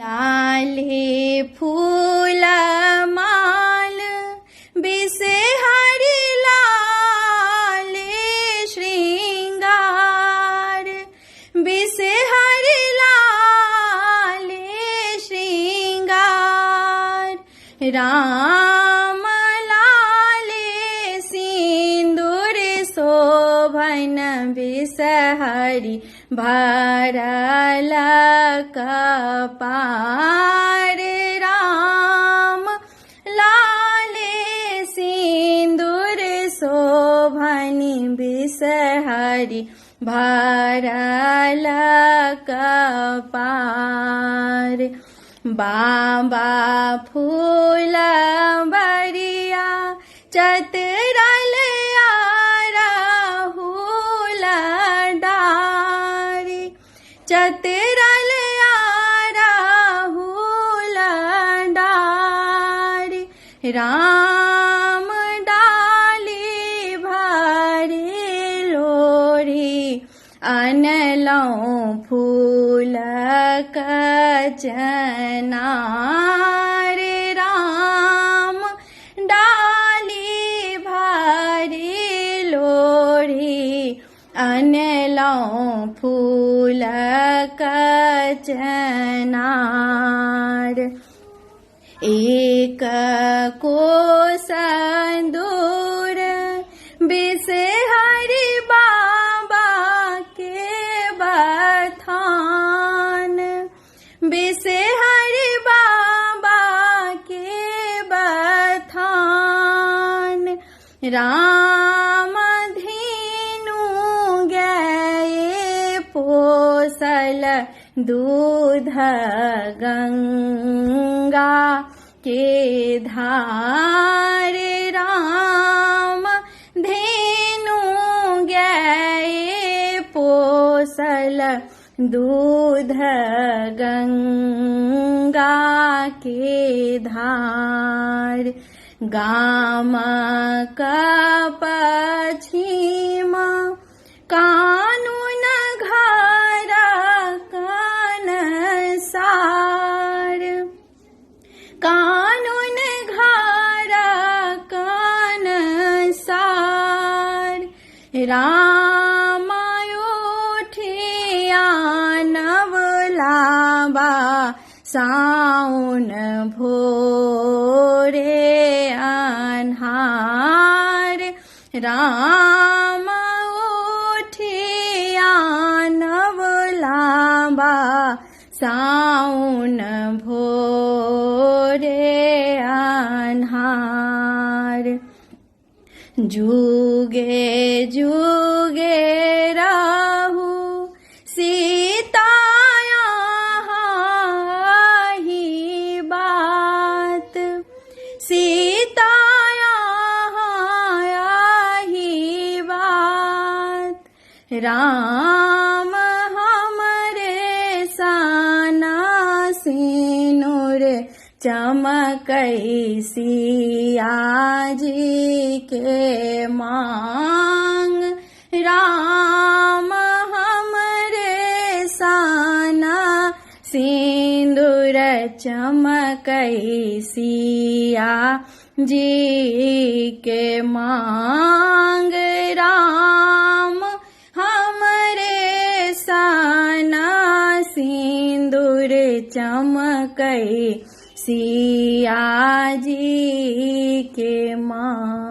लाले फूल माल बिसे हरि लाले श्रृंगार बिसे हरि लाले श्रृंगार राम लाले सिंदूर शोभन बिसहरि भरल कपार राम लाले सिंदूर शोभन बिसहरि भरल कपार बाबा फूल बरिया चतरल राहुल डारी चतरल राहुल डारी राम डाली भारी लोरी अनलौं फूल कचनार राम डाली भारी लोरी अनलौं फूल कचनार एक कोस दूर बिसहरि बाबा के बथान बिसहरि बाबा के बथान राम धीनु गए पोसल दूध गंगा के धार राम धेनु गए पोसल दूध गंगा के धार गाम पछिमा कानून घर कन सार कानून घर कन सार राम उठिया नवलाबा साउन भोरे अन्हार राम उठिया नवलाबा साउन भोरे अन्हार जुगे जुगे राहु सीता ही बात सीता ही बात राम हमरे साना सिनुर चमकई सिया जी के मांग राम हमरे साना सिंदूर चमकई सिया जी के मांग राम हमरे साना सिंदूर चमकई सिया जी के मांग।